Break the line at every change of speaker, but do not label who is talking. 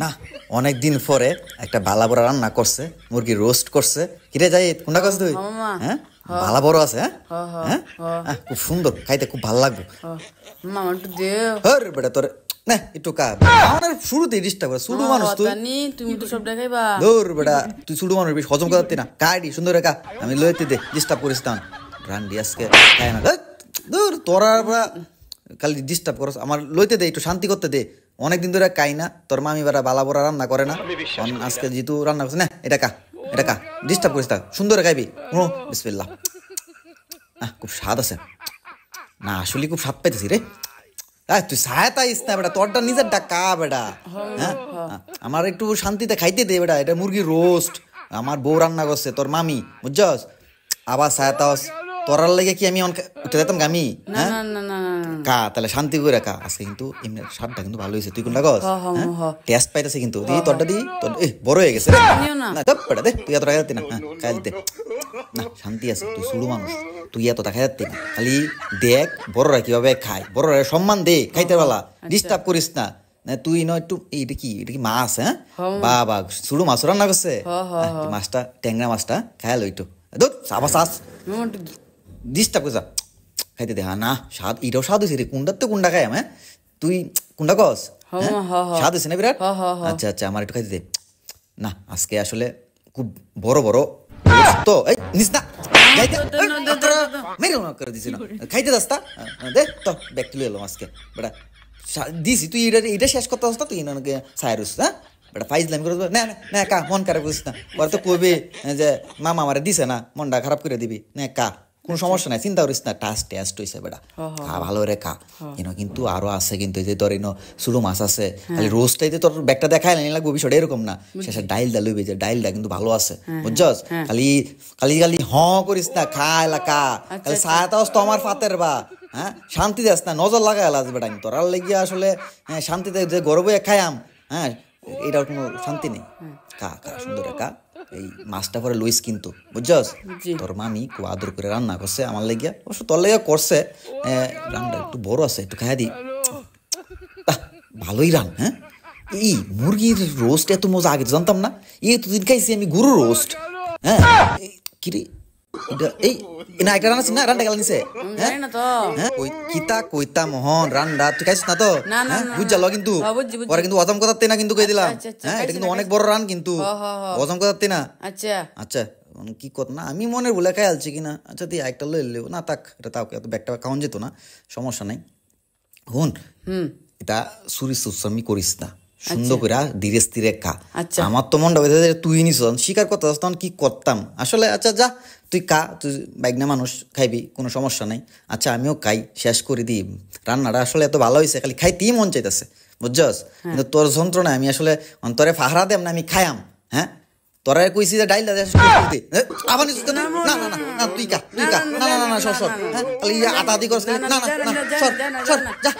না অনেক দিন পরে একটা বালা বড় রান্না করছে, মুরগি রোস্ট করছে। কিরে যাই কোনটা করছিস তুই? হ্যাঁ বালা বড় আছে। হ্যাঁ হ্যাঁ খুব সুন্দর, খাইতে খুব ভালো লাগবে।
মামা একটু দে।
আরে বেটা তোর না একটু কা আমার শুরুতেই ডিস্টার্ব করে। শুরু মানুষ তুই,
তুমি তো সব দেখাইবা।
দূর বেটা তুই শুরু মানুষ, বেশ হজম করতে না। কাইডি সুন্দর কা আমি লইতে দে, ডিস্টার্ব করিস না। রান্ডি আজকে খায় না। দূর তোরা খালি ডিস্টার্ব করস, আমার লইতে দে, একটু শান্তি করতে দে। অনেকদিন ধরে খাই না, তোর মামি বেড়া বালা বড়া রান্না করে না, আজকে যেহেতু রান্না করছে না, এটা কা ডিস্টার্ব করিস না। সুন্দর খাইবি। বিসমিল্লাহ। খুব স্বাদ আছে না, আসলে খুব স্বাদ পাইতেছি রে। তুই সাহায্য আইস না বেটা, তোরটা নিজের ডাকা বেটা। হ্যাঁ আমার একটু শান্তিতে খাইতে দে বেটা। এটা মুরগি রোস্ট আমার বউ রান্না করছে, তোর মামি, বুঝছস? আবার সাহায্য তোরার লেগে কি আমি উঠে যেতাম গামি? হ্যাঁ কা তাহলে শান্তি করে কা। আজকে কিন্তু এমনি স্বাদটা কিন্তু ভালো হয়েছে। তুই কোনটা কস? টেস্ট পাইতেছে কিন্তু দি তোরটা দি তোর বড় হয়ে গেছে না। বেটা দে তুই এত টাকা দিতে না, খাই দিতে না, শান্তি আছে। তুই শুরু মানুষ, তুই এত টাকা দিতে না। খালি দেখ বড়রা কিভাবে খায়, বড়রা সম্মান দে খাইতে বেলা, ডিস্টার্ব করিস না। তুই নয় একটু এটা কি মাছ? হ্যাঁ বাবা শুরু মাছ রান্না করছে। মাছটা ট্যাংরা মাছটা খায়ালো একটু আবার চাষ ডিস্টার্ব করে খাইতে দে। হ্যাঁ না স্বাদ, এটাও স্বাদ হয়েছে রে। কুন্ডার তো কুন্ডা খাই আমি। তুই কুন্ডা কস? স্বাদ হয়েছে না বিরাট? আচ্ছা আচ্ছা আমার একটু খাইতে দে না। আজকে আসলে খুব বড় বড় তো নিস না করে দিছি না, খাইতে দাস তা দে তো ব্যাগ তুলে এলাম আজকে বেটা দিছি। তুই এটা শেষ করতে আসতা, তুই এনাকে সাইরুস। হ্যাঁ বেটা ফাইজলামি করে না না কা মন খারাপ করিস না। ওরা তো কইবে যে মামা আমারে দিছে না, মনটা খারাপ করে দিবি না। কা কোনো সমস্যা নাই, চিন্তা করিস না। টেস্ট হয়েছে বেটা, খা ভালো রে খা। কিন্তু আরো আছে কিন্তু, যে তোর শুরু মাছ আছে। খালি রোস্টটাইতে তোর ব্যাগটা দেখাই লাগবে, বিষয়টা এরকম না। শেষে ডাইলটা লইবে, যে ডাইলটা কিন্তু ভালো আছে, বুঝছস? খালি খালি খালি করিস না, খা এলা কা। খালি সায়াতাস তো আমার ফাতের বা। হ্যাঁ শান্তি দাস না, নজর লাগাই আলাস বেটা। তোর আর লেগিয়া আসলে শান্তিতে যে গর্বে খাইয়াম, হ্যাঁ এটার কোনো শান্তি নেই। কা কা সুন্দর কা। এই মাছটা পরে লইস কিন্তু, বুঝছস? তোর মামি খুব আদর করে রান্না করছে আমার লেগিয়া, অবশ্য তোর লেগিয়া করছে। রান্নাটা একটু বড় আছে, একটু খাইয়া দি। ভালোই রান। হ্যাঁ এই মুরগির রোস্ট এত মজা আগে জানতাম না। এই দুদিন খাইছি আমি গরু রোস্ট। হ্যাঁ কিরে এই না একটা রান্না না, রান্না গেল নিছে। হ্যাঁ কিতা কইতা মোহন রান্না তুই খাইছিস না তো? বুঝছাল কিন্তু ওরা কিন্তু অজম কথাতে না কিন্তু কই দিলাম। হ্যাঁ এটা কিন্তু অনেক বড় রান কিন্তু, অজম কথাতে না। আচ্ছা আচ্ছা কি কত না আমি মনে বলে খাই আলছি কিনা। আচ্ছা তুই একটা লই লেব না, তাক এটা তাও ব্যাগটা খাওয়ান যেত না, সমস্যা নাই। হুন এটা সুরি সুসমি করিস না, সুন্দর করে ধীরে স্থিরে খা। আমার তো মনটা তুই নিস স্বীকার করতে তখন কি করতাম আসলে। আচ্ছা যা তুই খা, তুই বাইকনা মানুষ খাইবি, কোনো সমস্যা নাই। আচ্ছা আমিও খাই, শেষ করে দিই। রান্নাটা আসলে এত ভালো হয়েছে, খালি খাইতেই মন চাইতেছে, বুঝছস? কিন্তু তোর যন্ত্রণায় আমি আসলে অন্তরে পাহারা দেম না, আমি খায়াম। হ্যাঁ তোরা কইছি যে ডাইল আবার না না না না তুই কা তুই কা না না না সর সর। হ্যাঁ খালি আতা আতি করছ না না না সর সর যা।